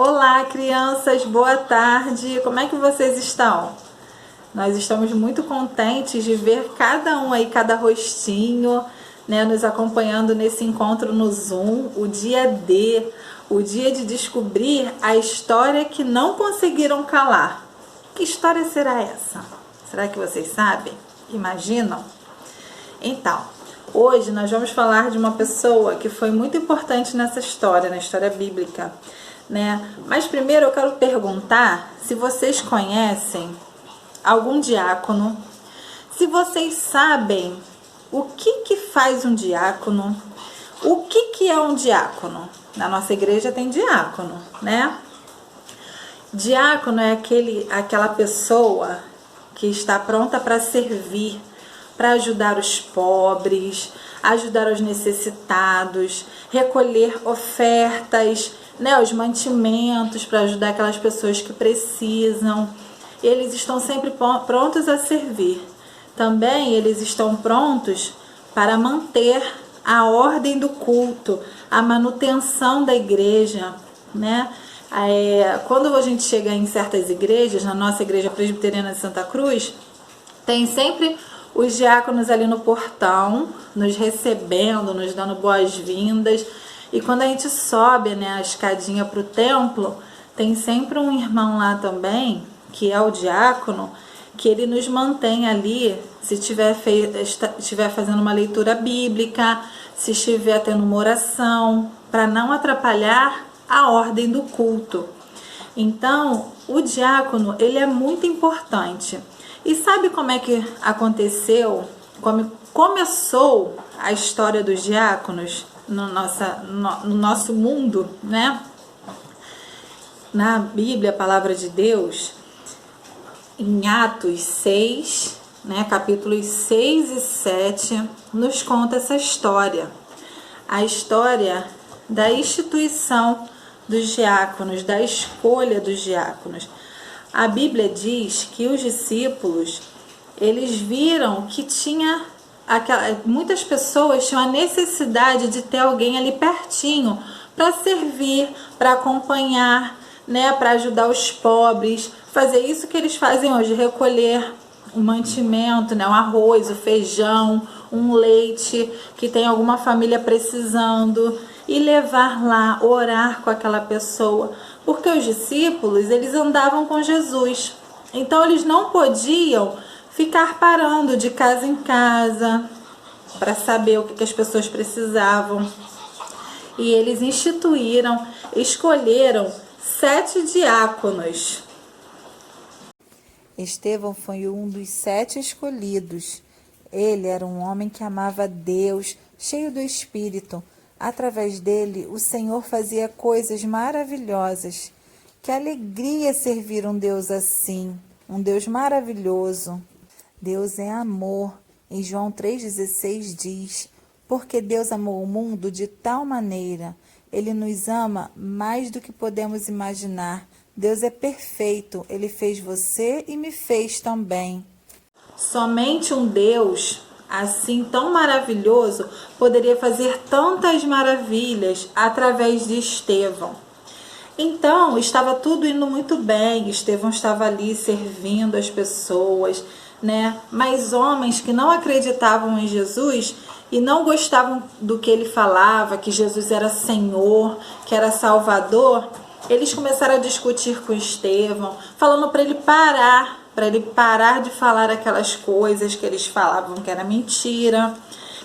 Olá, crianças, boa tarde. Como é que vocês estão? Nós estamos muito contentes de ver cada um aí, cada rostinho, né, nos acompanhando nesse encontro no Zoom, o dia D, o dia de descobrir a história que não conseguiram calar. Que história será essa? Será que vocês sabem? Imaginam? Então, hoje nós vamos falar de uma pessoa que foi muito importante nessa história, na história bíblica, né? Mas primeiro eu quero perguntar se vocês conhecem algum diácono, se vocês sabem o que faz um diácono, o que é um diácono. Na nossa igreja tem diácono, né? Diácono é aquela pessoa que está pronta para servir, para ajudar os pobres, ajudar os necessitados, recolher ofertas, né, os mantimentos para ajudar aquelas pessoas que precisam. Eles estão sempre prontos a servir. Também eles estão prontos para manter a ordem do culto, a manutenção da igreja, né? Quando a gente chega em certas igrejas, na nossa igreja presbiteriana de Santa Cruz, tem sempre os diáconos ali no portão, nos recebendo, nos dando boas-vindas. E quando a gente sobe, né, a escadinha para o templo, tem sempre um irmão lá também, que é o diácono, que ele nos mantém ali, se estiver fazendo uma leitura bíblica, se estiver tendo uma oração, para não atrapalhar a ordem do culto. Então, o diácono, ele é muito importante. E sabe como é que aconteceu, como começou a história dos diáconos no nosso mundo, né? Na Bíblia, a palavra de Deus, em Atos 6, né, capítulos 6 e 7, nos conta essa história. A história da instituição dos diáconos, da escolha dos diáconos. A Bíblia diz que os discípulos, eles viram que muitas pessoas tinham a necessidade de ter alguém ali pertinho para servir, para acompanhar, né, para ajudar os pobres, fazer isso que eles fazem hoje, recolher o mantimento, né, o arroz, o feijão, um leite que tem alguma família precisando, e levar lá, orar com aquela pessoa, porque os discípulos, eles andavam com Jesus, então eles não podiam ficar parando de casa em casa para saber o que as pessoas precisavam. E eles escolheram 7 diáconos. Estevão foi um dos 7 escolhidos. Ele era um homem que amava Deus, cheio do Espírito. Através dele, o Senhor fazia coisas maravilhosas. Que alegria servir um Deus assim, um Deus maravilhoso. Deus é amor. Em João 3,16 diz: porque Deus amou o mundo de tal maneira, Ele nos ama mais do que podemos imaginar. Deus é perfeito, Ele fez você e me fez também. Somente um Deus assim tão maravilhoso poderia fazer tantas maravilhas através de Estevão. Então, estava tudo indo muito bem, Estevão estava ali servindo as pessoas, né? Mas homens que não acreditavam em Jesus e não gostavam do que ele falava, que Jesus era Senhor, que era Salvador, eles começaram a discutir com Estevão, falando para ele parar de falar aquelas coisas que eles falavam que era mentira.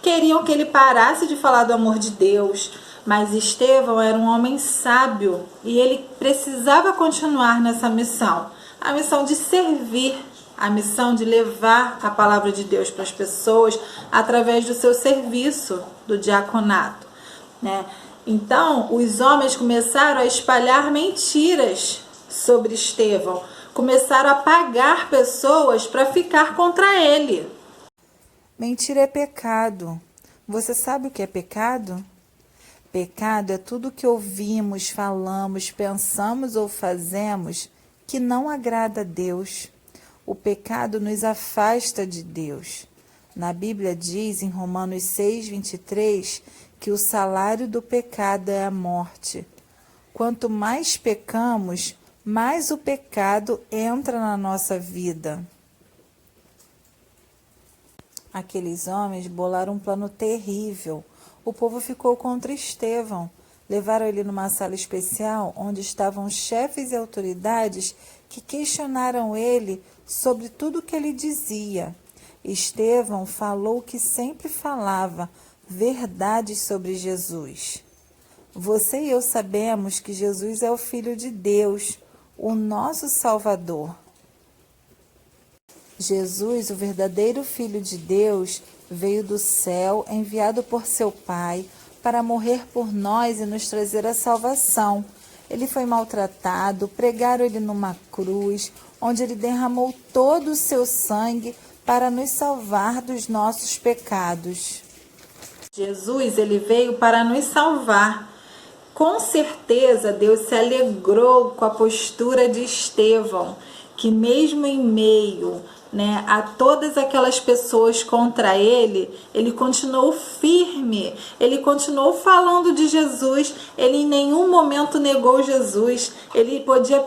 Queriam que ele parasse de falar do amor de Deus, mas Estevão era um homem sábio e ele precisava continuar nessa missão, a missão de servir, a missão de levar a palavra de Deus para as pessoas através do seu serviço, do diaconato, né? Então, os homens começaram a espalhar mentiras sobre Estevão, começaram a pagar pessoas para ficar contra ele. Mentira é pecado. Você sabe o que é pecado? Pecado é tudo que ouvimos, falamos, pensamos ou fazemos que não agrada a Deus. O pecado nos afasta de Deus. Na Bíblia diz em Romanos 6:23 que o salário do pecado é a morte. Quanto mais pecamos, mais o pecado entra na nossa vida. Aqueles homens bolaram um plano terrível. O povo ficou contra Estevão. Levaram ele numa sala especial, onde estavam chefes e autoridades que questionaram ele sobre tudo o que ele dizia. Estevão falou o que sempre falava, verdades sobre Jesus. Você e eu sabemos que Jesus é o Filho de Deus, o nosso Salvador. Jesus, o verdadeiro Filho de Deus, veio do céu, enviado por seu Pai, para morrer por nós e nos trazer a salvação. Ele foi maltratado, pregaram ele numa cruz, onde ele derramou todo o seu sangue para nos salvar dos nossos pecados. Jesus, ele veio para nos salvar. Com certeza, Deus se alegrou com a postura de Estevão, que mesmo em meio, a todas aquelas pessoas contra ele continuou firme, ele continuou falando de Jesus, ele em nenhum momento negou Jesus. Ele podia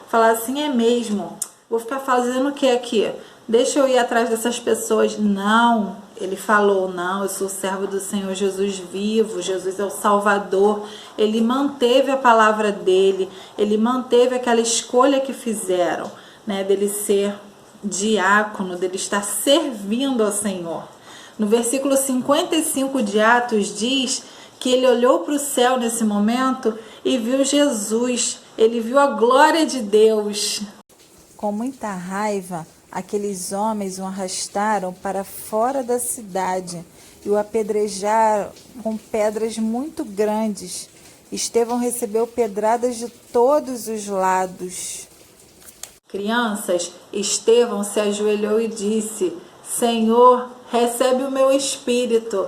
falar assim, é mesmo, vou ficar fazendo o que aqui? Deixa eu ir atrás dessas pessoas. Não, ele falou, não, eu sou servo do Senhor Jesus vivo, Jesus é o Salvador. Ele manteve a palavra dele, ele manteve aquela escolha que fizeram, dele ser diácono, dele estar servindo ao Senhor. No versículo 55 de Atos diz que ele olhou para o céu nesse momento e viu Jesus, ele viu a glória de Deus. Com muita raiva, aqueles homens o arrastaram para fora da cidade e o apedrejaram com pedras muito grandes. Estevão recebeu pedradas de todos os lados. Crianças, Estevão se ajoelhou e disse, Senhor, recebe o meu espírito.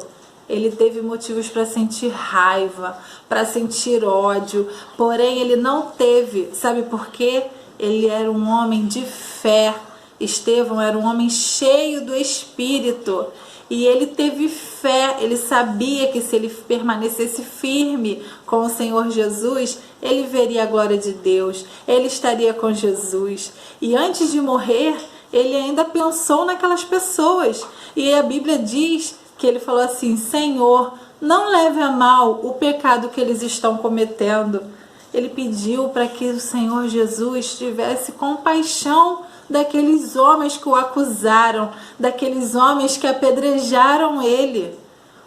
Ele teve motivos para sentir raiva, para sentir ódio, porém ele não teve. Sabe por quê? Ele era um homem de fé. Estevão era um homem cheio do Espírito e ele teve fé, ele sabia que se ele permanecesse firme com o Senhor Jesus, ele veria a glória de Deus, ele estaria com Jesus. E antes de morrer, ele ainda pensou naquelas pessoas. E a Bíblia diz que ele falou assim, Senhor, não leve a mal o pecado que eles estão cometendo. Ele pediu para que o Senhor Jesus tivesse compaixão daqueles homens que o acusaram, daqueles homens que apedrejaram ele.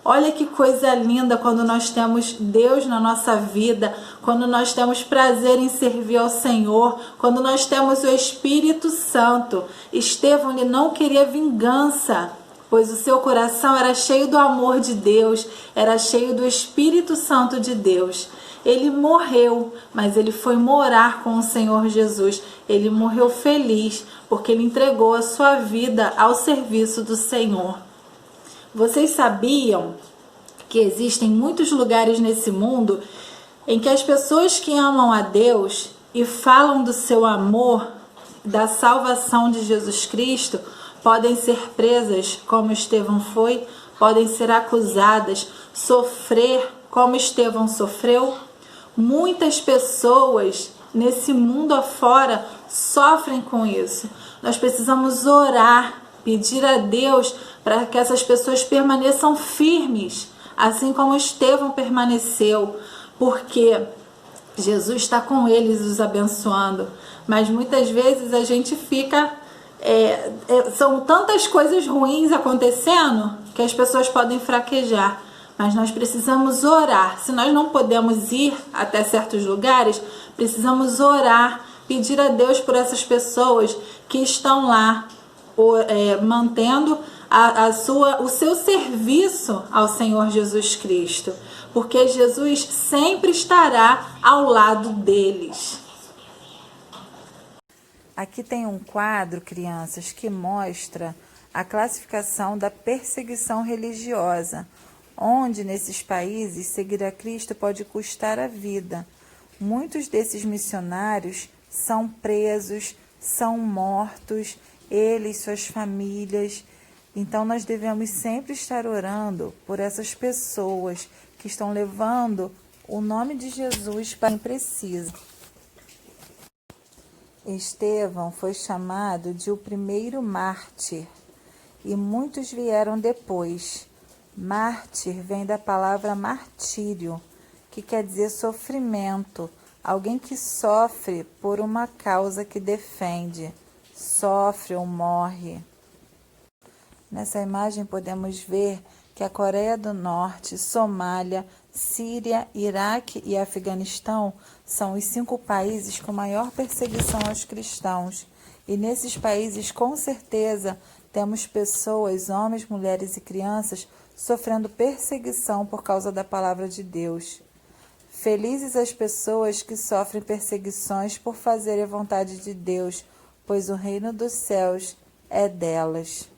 Olha que coisa linda quando nós temos Deus na nossa vida, quando nós temos prazer em servir ao Senhor, quando nós temos o Espírito Santo. Estevão, ele não queria vingança, pois o seu coração era cheio do amor de Deus, era cheio do Espírito Santo de Deus. Ele morreu, mas ele foi morar com o Senhor Jesus. Ele morreu feliz, porque ele entregou a sua vida ao serviço do Senhor. Vocês sabiam que existem muitos lugares nesse mundo em que as pessoas que amam a Deus e falam do seu amor, da salvação de Jesus Cristo, podem ser presas, como Estevão foi, podem ser acusadas, sofrer como Estevão sofreu? Muitas pessoas nesse mundo afora sofrem com isso. Nós precisamos orar, pedir a Deus para que essas pessoas permaneçam firmes, assim como Estevão permaneceu, porque Jesus está com eles os abençoando. Mas muitas vezes a gente fica... são tantas coisas ruins acontecendo que as pessoas podem fraquejar. Mas nós precisamos orar. Se nós não podemos ir até certos lugares, precisamos orar, pedir a Deus por essas pessoas que estão lá, mantendo o seu serviço ao Senhor Jesus Cristo. Porque Jesus sempre estará ao lado deles. Aqui tem um quadro, crianças, que mostra a classificação da perseguição religiosa, onde nesses países seguir a Cristo pode custar a vida. Muitos desses missionários são presos, são mortos, eles, suas famílias. Então nós devemos sempre estar orando por essas pessoas que estão levando o nome de Jesus para quem precisa. Estevão foi chamado de o primeiro mártir, e muitos vieram depois. Mártir vem da palavra martírio, que quer dizer sofrimento, alguém que sofre por uma causa que defende, sofre ou morre. Nessa imagem podemos ver que a Coreia do Norte, Somália, Síria, Iraque e Afeganistão são os 5 países com maior perseguição aos cristãos. E nesses países, com certeza, temos pessoas, homens, mulheres e crianças, sofrendo perseguição por causa da palavra de Deus. Felizes as pessoas que sofrem perseguições por fazerem a vontade de Deus, pois o reino dos céus é delas.